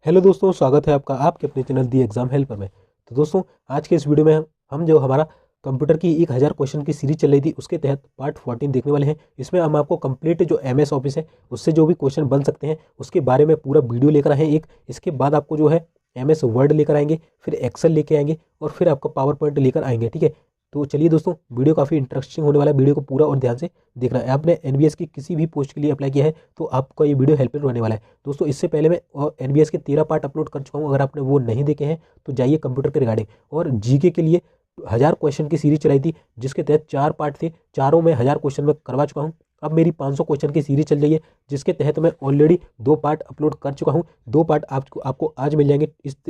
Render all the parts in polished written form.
Hello दोस्तों, स्वागत है आपका आपके अपने चैनल दी एग्जाम हेल्पर में। तो दोस्तों, आज के इस वीडियो में हम जो हमारा कंप्यूटर की 1000 क्वेश्चन की सीरीज चल रही थी उसके तहत पार्ट 14 देखने वाले हैं। इसमें हम आपको कंप्लीट जो एमएस ऑफिस है उससे जो भी क्वेश्चन बन सकते हैं उसके बारे में पूरा वीडियो लेकर आए हैं एक। इसके बाद आपको जो है एमएस वर्ड लेकर आएंगे, फिर एक्सेल लेके आएंगे और फिर आपका पावर पॉइंट लेकर आएंगे। ठीक है, तो चलिए दोस्तों, वीडियो काफ़ी इंटरेस्टिंग होने वाला है। वीडियो को पूरा और ध्यान से देखना है। आपने एनबीएस की किसी भी पोस्ट के लिए अप्लाई किया है तो आपका ये वीडियो हेल्पफुल होने वाला है। दोस्तों, इससे पहले मैं एनबीएस के 13 पार्ट अपलोड कर चुका हूँ। अगर आपने वो नहीं देखे हैं तो जाइए कंप्यूटर के रिगार्डिंग। और जीके के लिए 1000 क्वेश्चन की सीरीज चलाई थी जिसके तहत 4 पार्ट थे, चारों में 1000 क्वेश्चन में करवा चुका हूँ। अब मेरी 500 क्वेश्चन की सीरीज चल रही है जिसके तहत मैं ऑलरेडी 2 पार्ट अपलोड कर चुका हूँ। 2 पार्ट आपको आज मिल जाएंगे।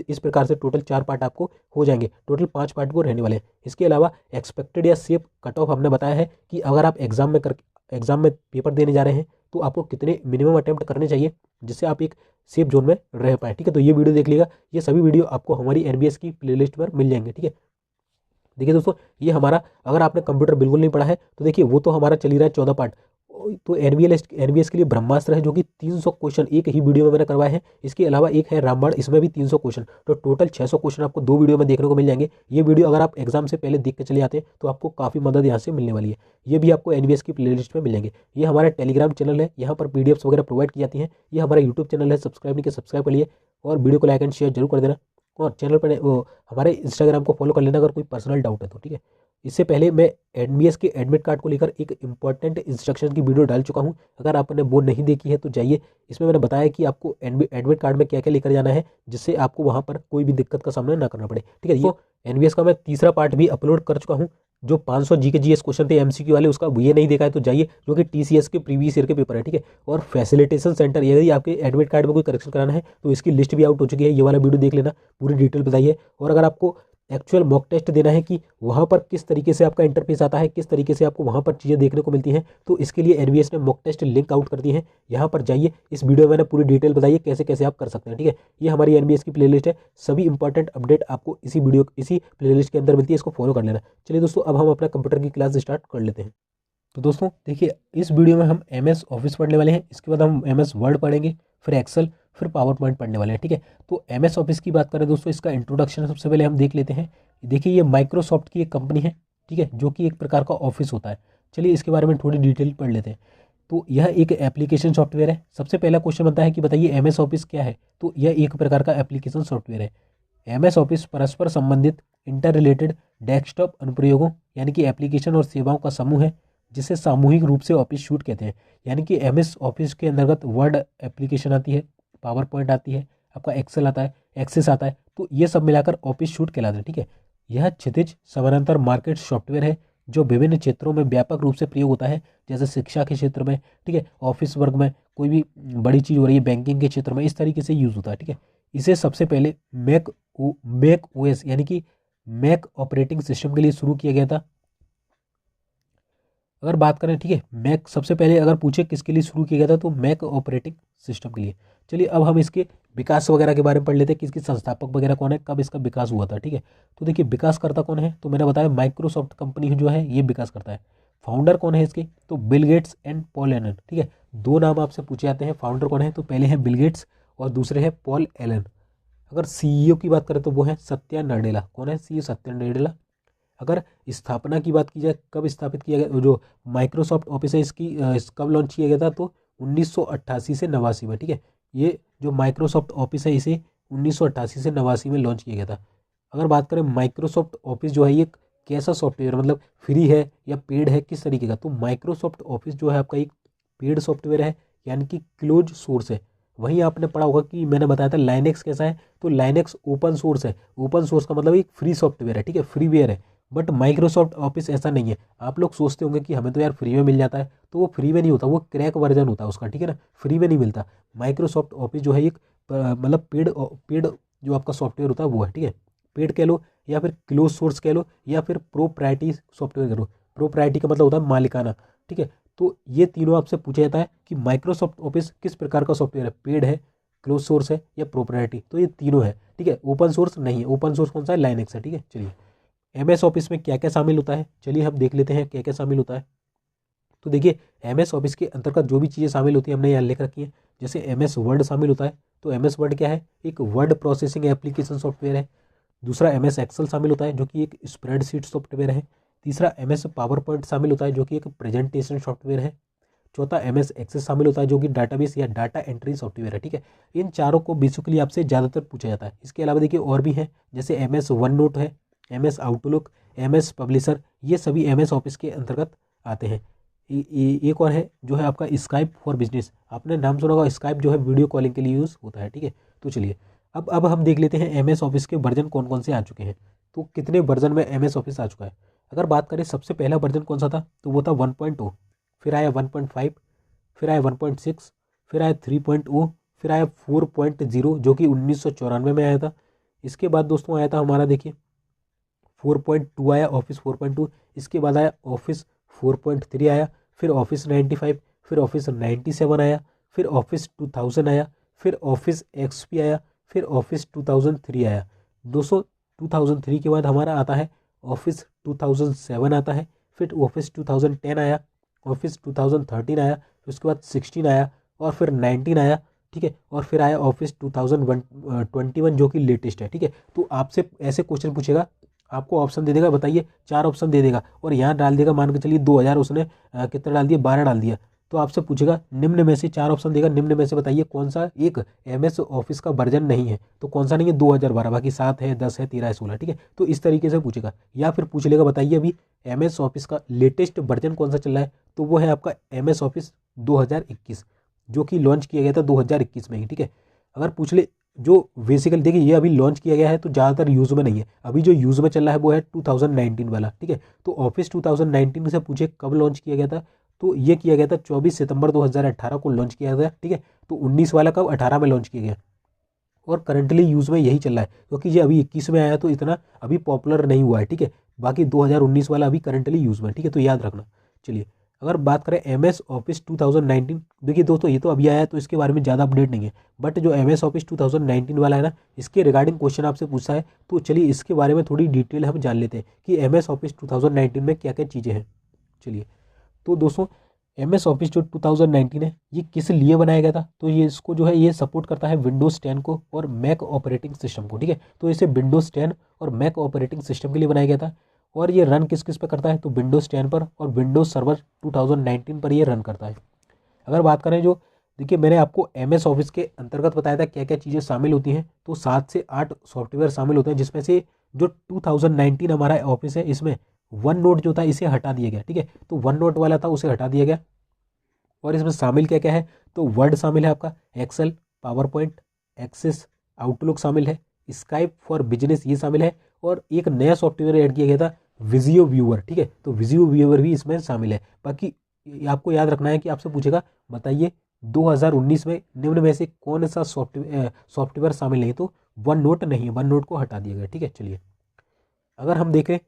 इस प्रकार से टोटल 4 पार्ट आपको हो जाएंगे। टोटल 5 पार्ट वो रहने वाले हैं। इसके अलावा एक्सपेक्टेड या सेफ कट ऑफ हमने बताया है कि अगर आप एग्जाम में पेपर देने जा रहे हैं तो आपको कितने मिनिमम अटेम्प्ट करने चाहिए जिससे आप एक सेफ जोन में रह पाए। ठीक है, तो ये वीडियो देख लीजिएगा। ये सभी वीडियो आपको हमारी एनबीएस की प्लेलिस्ट पर मिल जाएंगे। ठीक है, देखिए दोस्तों, ये हमारा अगर आपने कंप्यूटर बिल्कुल नहीं पढ़ा है तो देखिए वो तो हमारा चल ही रहा है 14 पार्ट। तो एनबीएस के लिए ब्रह्मास्त्र है जो कि 300 क्वेश्चन एक ही वीडियो में मैंने करवाए हैं। इसके अलावा एक है रामबाण, इसमें भी 300 क्वेश्चन। तो टोटल 600 क्वेश्चन आपको 2 वीडियो में देखने को मिल जाएंगे। ये वीडियो अगर आप एग्जाम से पहले देख के चले आते हैं तो आपको काफ़ी मदद यहाँ से मिलने वाली है। ये भी आपको एनबीएस की प्लेलिस्ट में मिल जाएंगे। ये हमारा टेलीग्राम चैनल है, यहाँ पर पीडीएफ्स वगैरह प्रोवाइड की जाती हैं। ये हमारा यूट्यूब चैनल है, सब्सक्राइब नहीं किया सब्सक्राइब कर लिए और वीडियो को लाइक एंड शेयर जरूर कर देना। और चैनल पर हमारे इंस्टाग्राम को फॉलो कर लेना अगर कोई पर्सनल डाउट है तो। ठीक है, इससे पहले मैं एनबीएस के एडमिट कार्ड को लेकर एक इंपॉर्टेंट इंस्ट्रक्शन की वीडियो डाल चुका हूं। अगर आपने वो नहीं देखी है तो जाइए। इसमें मैंने बताया कि आपको एडमिट कार्ड में क्या क्या लेकर जाना है जिससे आपको वहां पर कोई भी दिक्कत का सामना ना करना पड़े। ठीक है, ये एनबीएस का मैं तीसरा पार्ट भी अपलोड कर चुका हूँ। जो 500 जी के जीएस क्वेश्चन थे एमसीक्यू वाले, उसका ये नहीं देखा है तो जाइए, जो कि टीसीएस के प्रीवियस ईयर के पेपर है। ठीक है, और फैसिलिटेशन सेंटर, यदि आपके एडमिट कार्ड में कोई करेक्शन कराना है तो इसकी लिस्ट भी आउट हो चुकी है। ये वाला वीडियो देख लेना, पूरी डिटेल बताइए। और अगर आपको एक्चुअल मॉक टेस्ट देना है कि वहाँ पर किस तरीके से आपका इंटरफेस आता है, किस तरीके से आपको वहाँ पर चीज़ें देखने को मिलती हैं, तो इसके लिए एनबीएस ने मॉक टेस्ट लिंक आउट कर दी है। यहाँ पर जाइए, इस वीडियो में मैंने पूरी डिटेल बताई है कैसे कैसे आप कर सकते हैं। ठीक है, ये हमारी एनबीएस की प्लेलिस्ट है। सभी इंपॉर्टेंट अपडेट आपको इसी प्लेलिस्ट के अंदर मिलती है। इसको फॉलो कर लेना। चलिए दोस्तों, अब हम अपना कंप्यूटर की क्लास स्टार्ट कर लेते हैं। तो दोस्तों देखिए, इस वीडियो में हम एमएस ऑफिस पढ़ने वाले हैं। इसके बाद हम एमएस वर्ड पढ़ेंगे, फिर एक्सेल, फिर पावर पॉइंट पढ़ने वाले हैं। ठीक है, तो एमएस ऑफिस की बात करें दोस्तों, इसका इंट्रोडक्शन सबसे पहले हम देख लेते हैं। देखिए, ये माइक्रोसॉफ्ट की एक कंपनी है। ठीक है, जो कि एक प्रकार का ऑफिस होता है। चलिए इसके बारे में थोड़ी डिटेल पढ़ लेते हैं। तो यह एक एप्लीकेशन सॉफ्टवेयर है। सबसे पहला क्वेश्चन बनता है कि बताइए एमएस ऑफिस क्या है। तो यह एक प्रकार का एप्लीकेशन सॉफ्टवेयर है। एमएस ऑफिस परस्पर संबंधित इंटर रिलेटेड डेस्कटॉप अनुप्रयोगों यानी कि एप्लीकेशन और सेवाओं का समूह है जिसे सामूहिक रूप से ऑफिस सूट कहते हैं। यानी कि एमएस ऑफिस के अंतर्गत वर्ड एप्लीकेशन आती है, पावर पॉइंट आती है, आपका एक्सेल आता है, एक्सेस आता है। तो ये सब मिलाकर ऑफिस सूट कहलाते हैं। ठीक है, यह क्षितिज समानांतर मार्केट सॉफ्टवेयर है जो विभिन्न क्षेत्रों में व्यापक रूप से प्रयोग होता है, जैसे शिक्षा के क्षेत्र में, ठीक है, ऑफिस वर्क में, कोई भी बड़ी चीज़ हो रही है बैंकिंग के क्षेत्र में, इस तरीके से यूज़ होता है। ठीक है, इसे सबसे पहले मैक ओएस यानी कि मैक ऑपरेटिंग सिस्टम के लिए शुरू किया गया था। अगर बात करें, ठीक है, मैक सबसे पहले अगर पूछे किसके लिए शुरू किया गया था तो मैक ऑपरेटिंग सिस्टम के लिए। चलिए अब हम इसके विकास वगैरह के बारे में पढ़ लेते हैं कि इसके संस्थापक वगैरह कौन है, कब इसका विकास हुआ था। ठीक है, तो देखिए विकासकर्ता कौन है, तो मैंने बताया माइक्रोसॉफ्ट कंपनी जो है ये विकास करता है। फाउंडर कौन है इसके, तो Bill Gates and Paul Allen. ठीक है, 2 नाम आपसे पूछे जाते हैं। फाउंडर कौन है, तो पहले है बिल गेट्स और दूसरे है पॉल एलन। अगर सीईओ की बात करें तो वो है सत्या नडेला। कौन है सीईओ, सत्या नडेला। अगर स्थापना की बात की जाए, कब स्थापित किया गया, जो माइक्रोसॉफ्ट ऑफिस है इसकी कब लॉन्च किया गया था, तो 1988 से 89 में। ठीक है, ये जो माइक्रोसॉफ्ट ऑफिस है इसे 1988 से 89 में लॉन्च किया गया था। अगर बात करें माइक्रोसॉफ्ट ऑफिस जो है ये कैसा सॉफ्टवेयर, मतलब फ्री है या पेड है, किस तरीके का, तो माइक्रोसॉफ्ट ऑफिस जो है आपका एक पेड सॉफ्टवेयर है यानी कि क्लोज सोर्स है। वहीं आपने पढ़ा होगा कि मैंने बताया था लाइनेक्स कैसा है, तो लाइनेक्स ओपन सोर्स है। ओपन सोर्स का मतलब एक फ्री सॉफ्टवेयर है। ठीक है, फ्रीवेयर है। बट माइक्रोसॉफ्ट ऑफिस ऐसा नहीं है। आप लोग सोचते होंगे कि हमें तो यार फ्री में मिल जाता है, तो वो फ्री में नहीं होता, वो क्रैक वर्जन होता है उसका। ठीक है ना, फ्री में नहीं मिलता। माइक्रोसॉफ्ट ऑफिस जो है एक मतलब पेड पेड जो आपका सॉफ्टवेयर होता है वो है। ठीक है, पेड कह लो या फिर क्लोज सोर्स कह लो या फिर प्रोप्राइटी सॉफ्टवेयर कह लो। प्रोप्राइटी का मतलब होता है मालिकाना। ठीक है, तो ये तीनों आपसे पूछा जाता है कि माइक्रोसॉफ्ट ऑफिस किस प्रकार का सॉफ्टवेयर है, पेड है, क्लोज सोर्स है या प्रोप्राइटी। तो ये तीनों है। ठीक है, ओपन सोर्स नहीं है। ओपन सोर्स कौन सा है, लाइनेक्स है। ठीक है, चलिए एमएस ऑफिस में क्या क्या शामिल होता है, चलिए हम देख लेते हैं क्या क्या शामिल होता है। तो देखिए MS ऑफिस के अंतर्गत जो भी चीज़ें शामिल होती हैं हमने यहाँ लिख रखी हैं। जैसे MS वर्ड शामिल होता है, तो MS वर्ड क्या है, एक वर्ड प्रोसेसिंग एप्लीकेशन सॉफ्टवेयर है। दूसरा MS एक्सेल शामिल होता है जो कि एक स्प्रेडशीट सॉफ्टवेयर है। तीसरा MS पावर पॉइंट शामिल होता है जो कि एक प्रेजेंटेशन सॉफ्टवेयर है। चौथा MS एक्सेस शामिल होता है जो कि डाटाबेस या डाटा एंट्री सॉफ्टवेयर है। ठीक है, इन चारों को बेसिकली आपसे ज़्यादातर पूछा जाता है। इसके अलावा देखिए और भी हैं, जैसे MS वन नोट है, MS आउटलुक, MS पब्लिशर, ये सभी MS ऑफिस के अंतर्गत आते हैं। एक और है जो है आपका स्काइप फॉर बिजनेस, आपने नाम सुना होगा, स्काइप जो है वीडियो कॉलिंग के लिए यूज़ होता है। ठीक है, तो चलिए अब हम देख लेते हैं MS ऑफिस के वर्जन कौन कौन से आ चुके हैं। तो कितने वर्जन में MS ऑफिस आ चुका है। अगर बात करें सबसे पहला वर्जन कौन सा था, तो वो था 1.0, फिर आया 1.5, फिर आया 1.6, फिर आया 3.0, फिर आया 4.0 जो कि 1994 में आया था। इसके बाद दोस्तों आया था हमारा देखिए 4.2 आया, ऑफिस 4.2। इसके बाद आया ऑफिस 4.3 आया, फिर ऑफिस 95, फिर ऑफिस 97 आया, फिर ऑफिस 2000 आया, फिर ऑफिस XP आया, फिर ऑफिस 2003 आया। 2003 के बाद हमारा आता है ऑफिस 2007 आता है, फिर ऑफिस 2010 आया, ऑफिस 2013 आया, फिर उसके बाद 16 आया और फिर 19 आया। ठीक है, और फिर आया ऑफिस 2021 जो कि लेटेस्ट है। ठीक है, तो आपसे ऐसे क्वेश्चन पूछेगा, आपको ऑप्शन दे देगा, बताइए 4 ऑप्शन दे देगा और यहाँ डाल देगा, मान के चलिए 2000 उसने कितना डाल दिया, 12 डाल दिया। तो आपसे पूछेगा निम्न में से 4 ऑप्शन देगा, निम्न में से बताइए कौन सा एक MS ऑफिस का वर्जन नहीं है। तो कौन सा नहीं है, 2012, बाकी 7 है, 10 है, 13 है, 16। ठीक है, तो इस तरीके से पूछेगा। या फिर पूछ लेगा बताइए अभी MS ऑफिस का लेटेस्ट वर्जन कौन सा चल रहा है, तो वो है आपका MS ऑफिस 2021 जो कि लॉन्च किया गया था 2021 में ही। ठीक है, अगर पूछ ले जो बेसिकली देखिए ये अभी लॉन्च किया गया है तो ज़्यादातर यूज़ में नहीं है, अभी जो यूज़ में चल रहा है वो है 2019 वाला। ठीक है, तो ऑफिस 2019 से पूछे कब लॉन्च किया गया था, तो ये किया गया था 24 सितंबर 2018 को लॉन्च किया गया। ठीक है, तो 19 वाला कब, 18 में लॉन्च किया गया और करंटली यूज़ में यही चल रहा है, क्योंकि ये अभी 21 में आया तो इतना अभी पॉपुलर नहीं हुआ है। ठीक है, बाकी 2019 वाला अभी करंटली यूज़ में। ठीक है, तो याद रखना। चलिए अगर बात करें MS ऑफिस 2019, देखिए दोस्तों ये तो अभी आया है तो इसके बारे में ज़्यादा अपडेट नहीं है, बट जो MS ऑफिस 2019 वाला है ना, इसके रिगार्डिंग क्वेश्चन आपसे पूछा है, तो चलिए इसके बारे में थोड़ी डिटेल हम जान लेते हैं कि MS ऑफिस 2019 में क्या क्या चीज़ें हैं। चलिए तो दोस्तों MS ऑफिस जो 2019 है ये किस लिए बनाया गया था, तो ये इसको जो है ये सपोर्ट करता है विंडोज़ 10 को और मैक ऑपरेटिंग सिस्टम को। ठीक है, तो इसे विंडोज़ 10 और मैक ऑपरेटिंग सिस्टम के लिए बनाया गया था। और ये रन किस किस पे करता है, तो विंडोज़ 10 पर और विंडोज़ सर्वर 2019 पर ये रन करता है। अगर बात करें जो देखिए मैंने आपको MS ऑफिस के अंतर्गत बताया था क्या क्या चीज़ें शामिल होती हैं, तो 7 से 8 सॉफ्टवेयर शामिल होते हैं, जिसमें से जो 2019 हमारा ऑफिस है इसमें वन नोट जो था इसे हटा दिया गया। ठीक है, तो वन नोट वाला था उसे हटा दिया गया और इसमें शामिल क्या क्या है, तो वर्ड शामिल है आपका, Excel, PowerPoint, Access, Outlook शामिल है, स्काइप फॉर बिजनेस ये शामिल है और एक नया सॉफ्टवेयर ऐड किया गया था विजियो व्यूअर। ठीक है, तो विजियो व्यूअर भी इसमें शामिल है। बाकी आपको याद रखना है कि आपसे पूछेगा बताइए 2019 में निम्न में से कौन सा सॉफ्टवेयर शामिल नहीं, तो वन नोट नहीं है, वन नोट को हटा दिया गया। ठीक है, चलिए अगर हम देखें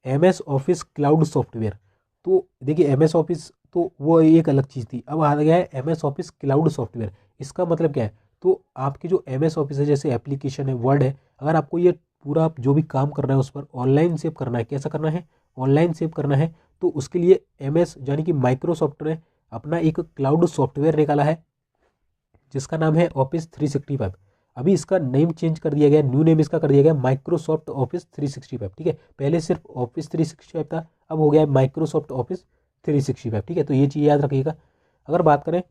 MS ऑफिस क्लाउड सॉफ्टवेयर, तो देखिए MS ऑफिस तो वो एक अलग चीज़ थी, अब आ गया है MS ऑफिस क्लाउड सॉफ्टवेयर। इसका मतलब क्या है, तो आपकी जो MS ऑफिस है जैसे एप्लीकेशन है, वर्ड है, अगर आपको ये पूरा जो भी काम करना है उस पर ऑनलाइन सेव करना है, कैसा करना है, ऑनलाइन सेव करना है, तो उसके लिए MS यानी कि माइक्रोसॉफ्ट ने अपना एक क्लाउड सॉफ्टवेयर निकाला है जिसका नाम है ऑफिस 365। अभी इसका नेम चेंज कर दिया गया, न्यू नेम इसका कर दिया गया माइक्रोसॉफ्ट ऑफिस 365। ठीक है, पहले सिर्फ ऑफिस 365 था, अब हो गया है माइक्रोसॉफ्ट ऑफिस 365। ठीक है, तो ये चीज़ याद रखिएगा। अगर बात करें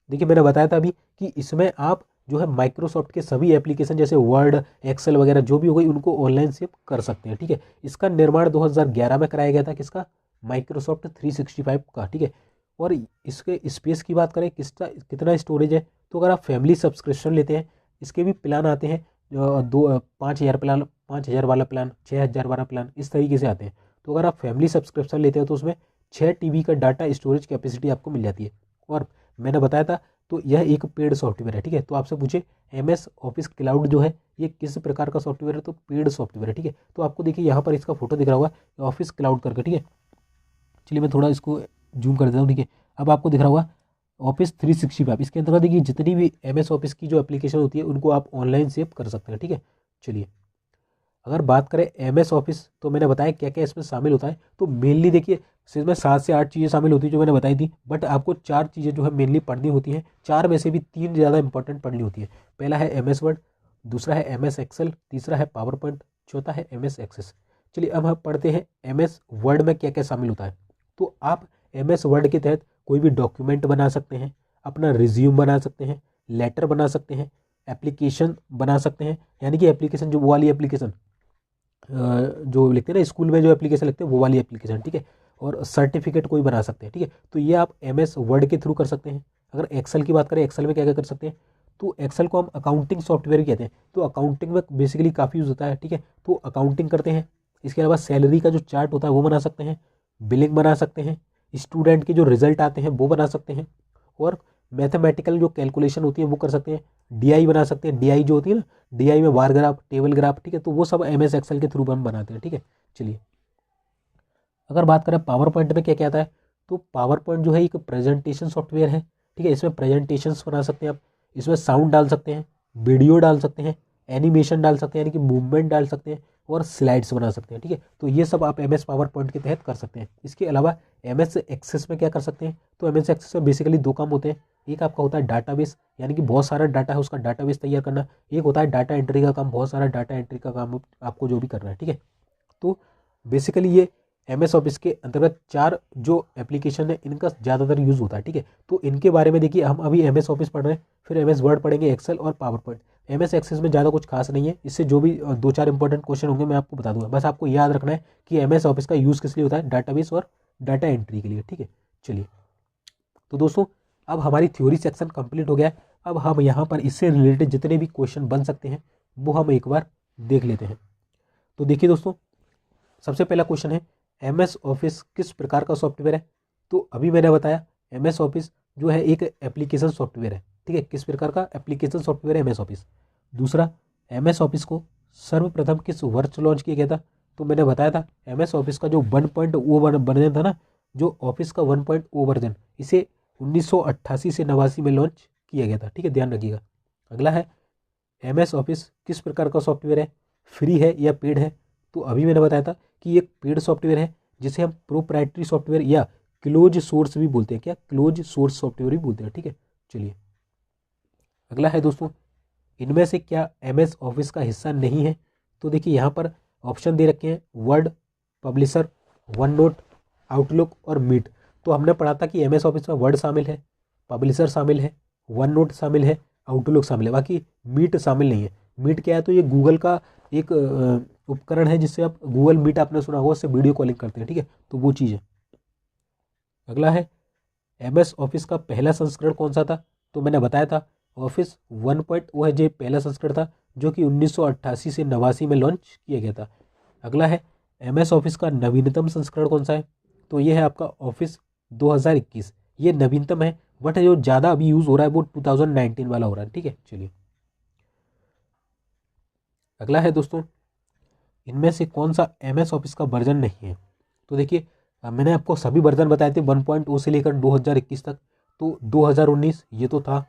देखिए मैंने बताया था अभी कि इसमें आप जो है माइक्रोसॉफ्ट के सभी एप्लीकेशन जैसे वर्ड, एक्सेल वगैरह जो भी हो गई उनको ऑनलाइन सेव कर सकते हैं। ठीक है, इसका निर्माण 2011 में कराया गया था, किसका, माइक्रोसॉफ्ट 365 का। ठीक है, और इसके स्पेस की बात करें किसका कितना स्टोरेज है, तो अगर आप फैमिली सब्सक्रिप्शन लेते हैं इसके भी प्लान आते हैं, 5,000 प्लान, 5,000 वाला प्लान, 6,000 वाला प्लान, इस तरीके से आते हैं। तो अगर आप फैमिली सब्सक्रिप्शन लेते हैं तो उसमें 6 TB का डाटा स्टोरेज कैपेसिटी आपको मिल जाती है। और मैंने बताया था तो यह एक पेड सॉफ्टवेयर है। ठीक है, तो आपसे पूछे MS ऑफिस क्लाउड जो है ये किस प्रकार का सॉफ्टवेयर है, तो पेड सॉफ्टवेयर है। ठीक है, तो आपको देखिए यहाँ पर इसका फोटो दिख रहा होगा ऑफिस क्लाउड करके। ठीक है, चलिए मैं थोड़ा इसको जूम कर देता हूँ। ठीक है, अब आपको दिख रहा होगा ऑफिस 365, इसके अंतर्गत देखिए जितनी भी MS ऑफिस की जो एप्लीकेशन होती है उनको आप ऑनलाइन सेव कर सकते हैं। ठीक है, चलिए अगर बात करें MS ऑफिस तो मैंने बताया क्या क्या इसमें शामिल होता है, तो मेनली देखिए इसमें 7 से 8 चीज़ें शामिल होती है जो मैंने बताई थी, बट आपको 4 चीज़ें जो है मेनली पढ़नी होती हैं। 4 में से भी 3 ज़्यादा इंपॉर्टेंट पढ़नी होती है। पहला है MS वर्ड, दूसरा है MS एक्सेल, तीसरा है पावर पॉइंट, चौथा है MS एक्सेस। चलिए अब हम पढ़ते हैं MS वर्ड में क्या क्या शामिल होता है। तो आप MS वर्ड के तहत कोई भी डॉक्यूमेंट बना सकते हैं, अपना रिज्यूम बना सकते हैं, लेटर बना सकते हैं, एप्लीकेशन बना सकते हैं, यानी कि एप्लीकेशन जो वो वाली एप्लीकेशन जो लिखते हैं ना स्कूल में, जो एप्लीकेशन लिखते हैं वो वाली एप्लीकेशन, ठीक है। और सर्टिफिकेट कोई बना सकते हैं, ठीक है। तो ये आप MS वर्ड के थ्रू कर सकते हैं। अगर एक्सेल की बात करें, एक्सेल में क्या क्या कर सकते हैं, तो एक्सेल को हम अकाउंटिंग सॉफ्टवेयर कहते हैं। तो अकाउंटिंग में बेसिकली काफ़ी यूज़ होता है, ठीक है। तो अकाउंटिंग करते हैं। इसके अलावा सैलरी का जो चार्ट होता है वो बना सकते हैं, बिलिंग बना सकते हैं, स्टूडेंट के जो रिजल्ट आते हैं वो बना सकते हैं, और मैथमेटिकल जो कैलकुलेशन होती है वो कर सकते हैं। DI बना सकते हैं, DI जो होती है ना, DI में बार ग्राफ, टेबल ग्राफ, ठीक है। तो वो सब MS एक्सेल के थ्रू हम बनाते हैं, ठीक है। चलिए अगर बात करें पावर पॉइंट में क्या क्या आता है, तो पावर पॉइंट जो है एक प्रेजेंटेशन सॉफ्टवेयर है, ठीक है। इसमें प्रेजेंटेशंस बना सकते हैं आप, इसमें साउंड डाल सकते हैं, वीडियो डाल सकते हैं, एनिमेशन डाल सकते हैं, यानी कि मूवमेंट डाल सकते हैं, और स्लाइड्स बना सकते हैं, ठीक है। तो ये सब आप MS पावर पॉइंट के तहत कर सकते हैं। इसके अलावा MS एक्सेस में क्या कर सकते हैं, तो MS एक्सेस में बेसिकली 2 काम होते हैं। एक आपका होता है डाटाबेस, यानी कि बहुत सारा डाटा है उसका डाटाबेस तैयार करना। एक होता है डाटा एंट्री का काम, बहुत सारा डाटा एंट्री का काम आपको जो भी करना है, ठीक है। तो बेसिकली ये MS ऑफिस के अंतर्गत 4 जो एप्लीकेशन है इनका ज़्यादातर यूज़ होता है, ठीक है। तो इनके बारे में देखिए, हम अभी MS ऑफिस पढ़ रहे हैं, फिर MS वर्ड पढ़ेंगे, एक्सेल और पावर पॉइंट। MS एक्सेस में ज़्यादा कुछ खास नहीं है, इससे जो भी 2-4 इंपॉर्टेंट क्वेश्चन होंगे मैं आपको बता दूंगा। बस आपको याद रखना है कि MS ऑफिस का यूज़ किस लिए होता है, डाटाबेस और डाटा एंट्री के लिए, ठीक है। चलिए तो दोस्तों अब हमारी थ्योरी सेक्शन कंप्लीट हो गया है। अब हम यहाँ पर इससे रिलेटेड जितने भी क्वेश्चन बन सकते हैं वो हम एक बार देख लेते हैं। तो देखिए दोस्तों, सबसे पहला क्वेश्चन है, MS ऑफिस किस प्रकार का सॉफ्टवेयर है। तो अभी मैंने बताया MS ऑफिस जो है एक एप्लीकेशन सॉफ्टवेयर है, ठीक है। किस प्रकार का एप्लीकेशन सॉफ्टवेयर है MS ऑफिस। दूसरा, MS ऑफिस को सर्वप्रथम किस वर्ष लॉन्च किया गया था। तो मैंने बताया था MS ऑफिस का जो 1.0 वर्जन था ना, जो ऑफिस का 1.0 वर्जन, इसे 1988 से 89 में लॉन्च किया गया था, ठीक है, ध्यान रखिएगा। अगला है, MS ऑफिस किस प्रकार का सॉफ्टवेयर है, फ्री है या पेड है। तो अभी मैंने बताया था कि ये पेड सॉफ्टवेयर है, जिसे हम प्रोप्राइटरी सॉफ्टवेयर या क्लोज सोर्स भी बोलते हैं। क्या, क्लोज सोर्स सॉफ्टवेयर भी बोलते हैं, ठीक है। चलिए अगला है दोस्तों, इनमें से क्या MS ऑफिस का हिस्सा नहीं है। तो देखिए यहाँ पर ऑप्शन दे रखे हैं, word, publisher, one note, outlook और मीट। तो हमने पढ़ा था कि MS ऑफिस में वर्ड शामिल है, पब्लिशर शामिल है, वन नोट शामिल है, आउटलुक शामिल है, बाकी मीट शामिल नहीं है। मीट क्या है, तो ये गूगल का एक उपकरण है जिससे आप, गूगल मीट आपने सुना होगा, उससे वीडियो कॉलिंग करते हैं, ठीक है। तो वो चीज़ है। अगला है, MS ऑफिस का पहला संस्करण कौन सा था। तो मैंने बताया था ऑफिस 1.0 है जो पहला संस्करण था, जो कि 1988 से 89 में लॉन्च किया गया था। अगला है, MS ऑफिस का नवीनतम संस्करण कौन सा है। तो ये है आपका ऑफिस 2021, ये नवीनतम है, बट जो ज़्यादा अभी यूज़ हो रहा है वो 2019 वाला हो रहा है, ठीक है। चलिए अगला है दोस्तों, इनमें से कौन सा MS ऑफिस का वर्जन नहीं है। तो देखिए मैंने आपको सभी वर्जन बताए थे 1.0 से लेकर 2021 तक। तो 2019 ये तो था,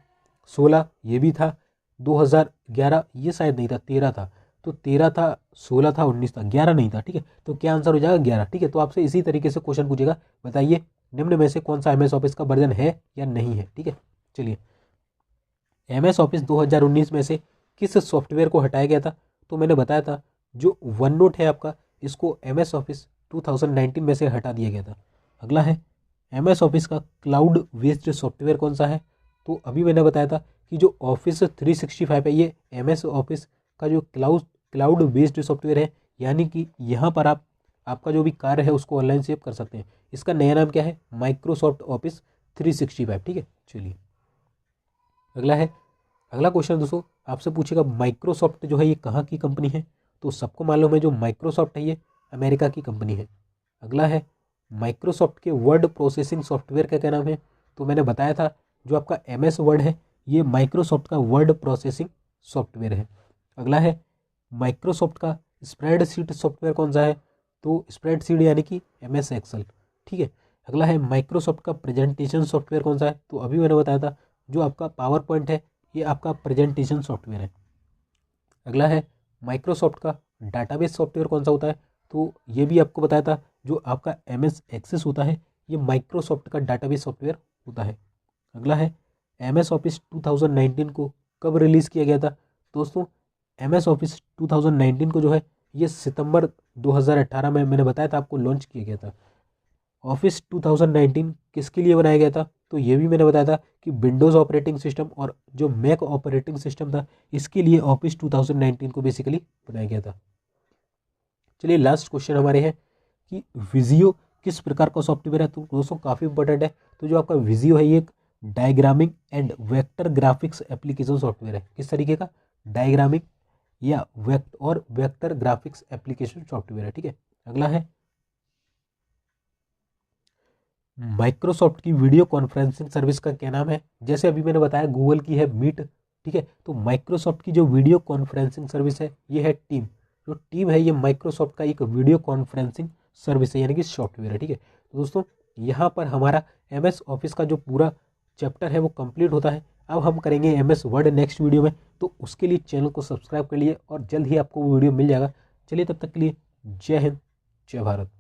16 ये भी था, 2011 ये शायद नहीं था, 13 था। तो 13 था, 16 था, 19 था, 11 नहीं था, ठीक है। तो क्या आंसर हो जाएगा, 11, ठीक है। तो आपसे इसी तरीके से क्वेश्चन पूछेगा, बताइए निम्न में से कौन सा MS ऑफिस का वर्जन है या नहीं है, ठीक है। चलिए MS ऑफिस 2019 में से किस सॉफ्टवेयर को हटाया गया था। तो मैंने बताया था जो वन नोट है आपका, इसको MS ऑफिस 2019 में से हटा दिया गया था। अगला है, MS ऑफिस का क्लाउड बेस्ड सॉफ्टवेयर कौन सा है। तो अभी मैंने बताया था कि जो ऑफिस 365 है, ये MS ऑफिस का जो क्लाउड बेस्ड सॉफ्टवेयर है, यानी कि यहाँ पर आप आपका जो भी कार्य है उसको ऑनलाइन सेव कर सकते हैं। इसका नया नाम क्या है, माइक्रोसॉफ्ट ऑफिस 365, ठीक है। चलिए अगला है, अगला क्वेश्चन दोस्तों आपसे पूछेगा, माइक्रोसॉफ्ट जो है ये कहाँ की कंपनी है। तो सबको मालूम है जो माइक्रोसॉफ्ट है ये अमेरिका की कंपनी है। अगला है, माइक्रोसॉफ्ट के वर्ड प्रोसेसिंग सॉफ्टवेयर का क्या नाम है। तो मैंने बताया था जो आपका MS वर्ड है ये माइक्रोसॉफ्ट का वर्ड प्रोसेसिंग सॉफ्टवेयर है। अगला है, माइक्रोसॉफ्ट का स्प्रेडशीट सॉफ्टवेयर कौन सा है। तो स्प्रेडशीट यानी कि MS एक्सेल, ठीक है। अगला है, माइक्रोसॉफ्ट का प्रेजेंटेशन सॉफ्टवेयर कौन सा है। तो अभी मैंने बताया था जो आपका पावर पॉइंट है ये आपका प्रेजेंटेशन सॉफ्टवेयर है। अगला है, माइक्रोसॉफ्ट का डाटाबेस सॉफ्टवेयर कौन सा होता है। तो ये भी आपको बताया था जो आपका MS एक्सेस होता है ये माइक्रोसॉफ्ट का डाटाबेस सॉफ्टवेयर होता है। अगला है MS ऑफिस 2019 को कब रिलीज़ किया गया था। दोस्तों MS ऑफिस 2019 को जो है ये सितंबर 2018 में मैंने बताया था आपको लॉन्च किया गया था। ऑफिस 2019 किसके लिए बनाया गया था, तो ये भी मैंने बताया था कि विंडोज़ ऑपरेटिंग सिस्टम और जो मैक ऑपरेटिंग सिस्टम था इसके लिए ऑफिस 2019 को बेसिकली बनाया गया था। चलिए लास्ट क्वेश्चन हमारे हैं कि विजियो किस प्रकार का सॉफ्टवेयर है। तो दोस्तों काफ़ी इंपॉर्टेंट है। तो जो आपका विजियो है ये एक diagramming and vector graphics application software है। किस तरीके का, डायग्रामिंग या वेक्टर ग्राफिक्स एप्लीकेशन सॉफ्टवेयर है। ठीक है, अगला है माइक्रोसॉफ्ट की वीडियो कॉन्फ्रेंसिंग सर्विस का क्या नाम है। जैसे अभी मैंने बताया गूगल की है मीट, ठीक है, तो माइक्रोसॉफ्ट की जो वीडियो कॉन्फ्रेंसिंग सर्विस है ये है टीम। जो टीम है ये माइक्रोसॉफ्ट का एक वीडियो कॉन्फ्रेंसिंग सर्विस है यानी कि सॉफ्टवेयर है। ठीक है, तो दोस्तों यहाँ पर हमारा MS ऑफिस का जो पूरा चैप्टर है वो कंप्लीट होता है। अब हम करेंगे MS वर्ड नेक्स्ट वीडियो में, तो उसके लिए चैनल को सब्सक्राइब कर लिए और जल्द ही आपको वो वीडियो मिल जाएगा। चलिए तब तक के लिए जय हिंद जय भारत।